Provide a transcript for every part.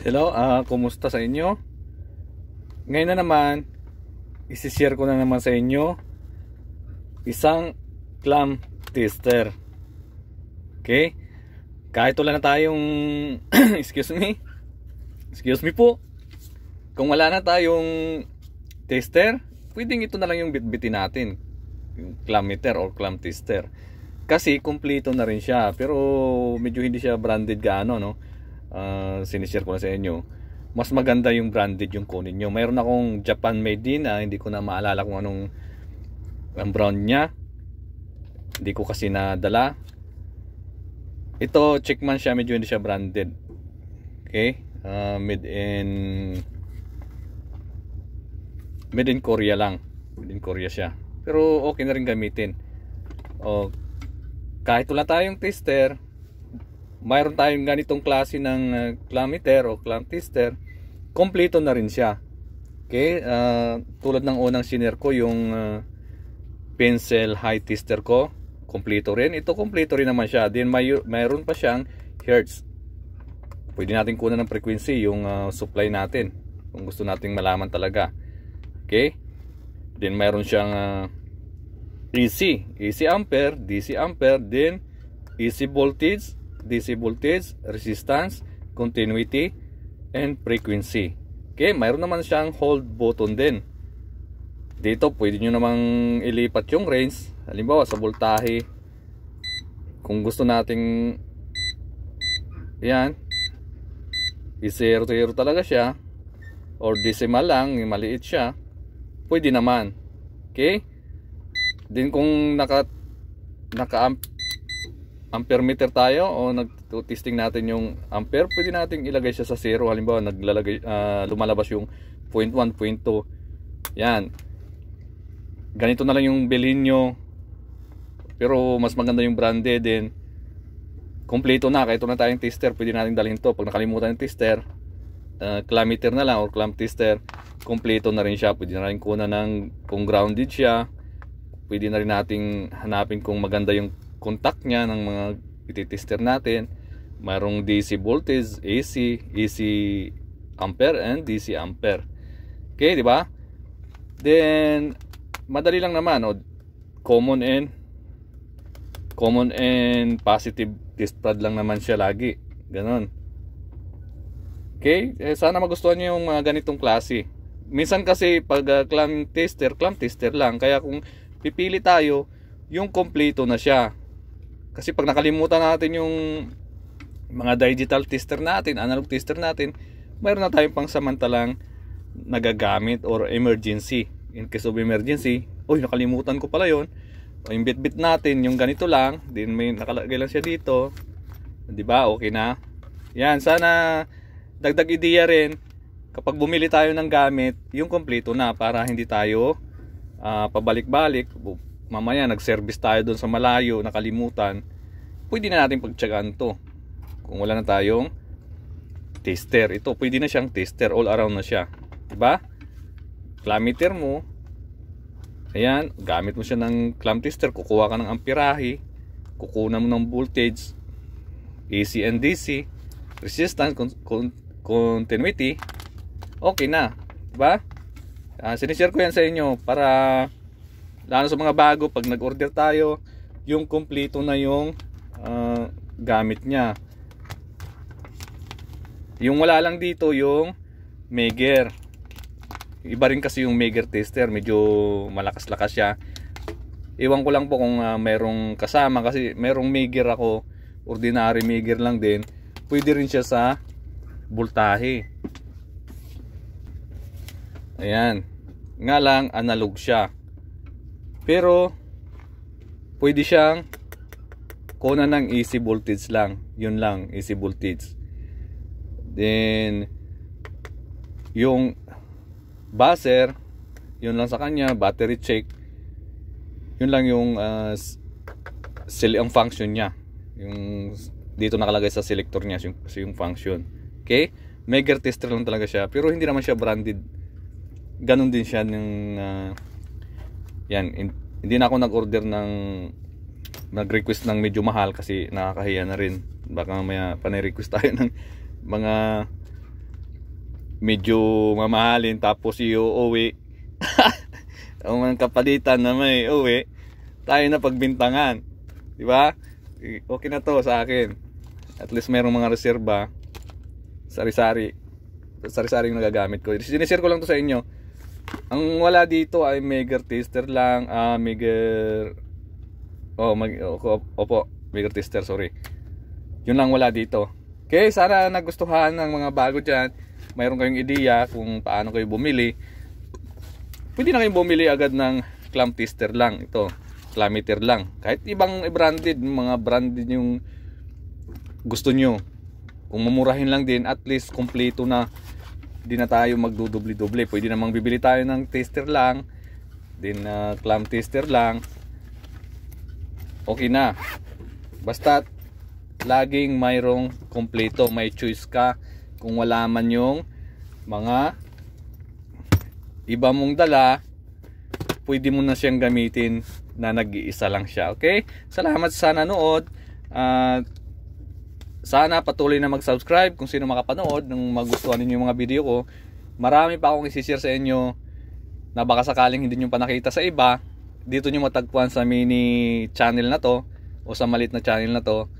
Hello, kumusta sa inyo? Ngayon na naman, isi-share ko na naman sa inyo isang clam tester. Okay? Kahit wala na tayong excuse me po. Kung wala na tayong tester, pwedeng ito na lang yung bitbitin natin, yung clam meter or clam tester. Kasi kumpleto na rin siya, pero medyo hindi siya branded gaano, no? Sinishare ko na sa inyo. Mas maganda yung branded yung kunin nyo. Mayroon akong Japan made din, hindi ko na maalala kung anong ang brand nya, hindi ko kasi nadala. Ito Checkman siya, medyo hindi siya branded. Okay, made in Korea lang, made in Korea siya, pero okay na rin gamitin. Kahit wala tayong tester, mayroon tayong ganitong klase ng clam meter o clam tester, kompleto na rin siya. Okay, tulad ng unang sinare ko, yung pencil high tester ko, kompleto rin. Ito kompleto rin naman siya. Then mayroon pa siyang hertz. Pwede natin kunan ng frequency yung supply natin kung gusto nating malaman talaga. Okay, then mayroon siyang AC ampere, DC ampere, then AC voltage, DC voltage, resistance, continuity, and frequency. Okay, mayroon naman siyang hold button din. Dito pwede nyo namang ilipat yung range. Halimbawa sa voltahe, kung gusto nating yan, i-0 to 0 talaga siya, or decimal lang, maliit siya, pwede naman. Okay, din kung naka ampere meter tayo o nag-testing natin yung ampere, pwede nating ilagay siya sa 0. Halimbawa lumalabas yung 0.1, 0.2. Yan, ganito na lang yung bilhin nyo, pero mas maganda yung branded din. Kompleto na, kahit na tayong tester, pwede natin dalhin to. Pag nakalimutan yung tester, clam meter na lang or clam tester, kompleto na rin siya. Pwede na rin kunan ng kung grounded siya. Pwede na rin nating hanapin kung maganda yung contact niya ng mga ititester natin. Mayroong DC voltage, AC ampere, and DC ampere. Okay, di ba? Then madali lang naman, common and positive test pad lang naman siya lagi. Ganon. Okay, sana magustuhan niyo yung mga ganitong klase. Minsan kasi pag clam tester lang. Kaya kung pipili tayo, yung kompleto na siya. Kasi pag nakalimutan natin yung mga digital tester natin, analog tester natin, mayroon na tayong pang samantalang nagagamit or emergency. In case of emergency, nakalimutan ko pala yun. O yung bit natin, yung ganito lang, din may nakalagay lang siya dito. Diba? Okay na. Yan, sana dagdag ideya rin, kapag bumili tayo ng gamit, yung kompleto na, para hindi tayo pabalik-balik. Mamaya nag-service tayo doon sa malayo, nakalimutan, pwede na natin pagtsagaan to. Kung wala na tayong tester, ito pwede na siyang tester, all around na siya, diba? Clam meter mo, ayan, gamit mo siya ng clam tester, kukuha ka ng amperahe, kukunan mo ng voltage, AC and DC, resistance, continuity, okay na, diba? Sinishare ko yan sa inyo para lalo sa mga bago, pag nag-order tayo, yung kompleto na yung gamit niya. Yung wala lang dito yung Megger. Iba rin kasi yung Megger tester, medyo malakas-lakas siya. Iwan ko lang po kung merong kasama, kasi merong Megger ako, ordinary Megger lang din. Pwede rin siya sa voltahe. Ayan, nga lang analog siya, pero pwede siyang kunan ng AC voltage lang. Yun lang, AC voltage. Then yung buzzer, yun lang sa kanya. Battery check, yun lang yung ang function niya. Yung dito nakalagay sa selector niya yung function. Okay, Megger tester lang talaga siya, pero hindi naman siya branded. Ganon din siya ng yan, hindi na ako nag-order ng nag-request ng medyo mahal kasi nakakahiya na rin. Baka may panay-request tayo ng mga medyo mamahalin tapos iuwi. Ang mga kapalitan na may uwi, tayo na pagbintangan. Di ba? Okay na to sa akin. At least mayroong mga reserba. Sari-sari yung nagagamit ko. Sinishare ko lang to sa inyo. Ang wala dito ay Megger tester lang. Opo, Megger tester, sorry. Yun lang wala dito. Okay, sana nagustuhan ng mga bago dyan. Mayroon kayong ideya kung paano kayo bumili. Pwede na kayong bumili agad ng clamp tester lang. Ito, clammeter lang. Kahit ibang branded, mga branded yung gusto nyo. Kung mamurahin lang din, at least kompleto na. Hindi na tayo magdudubli-dubli. Pwede namang bibili tayo ng tester lang. Then clamp tester lang. Okay na. Basta laging mayroong kompleto. May choice ka. Kung wala man yung mga iba mong dala, pwede mo na siyang gamitin na nag-iisa lang siya. Okay? Salamat sa nanood. Sana patuloy na mag-subscribe kung sino makapanood ng magustuhan ninyo yung mga video ko. Marami pa akong isi-share sa inyo na baka sakaling hindi nyo pa nakita sa iba. Dito nyo matagpuan sa mini channel na to o sa maliit na channel na to.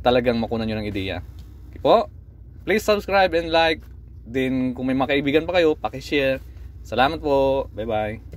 Talagang makunan nyo ng ideya. Okay po? Please subscribe and like. Then kung may mga kaibigan pa kayo, paki-share. Salamat po. Bye bye.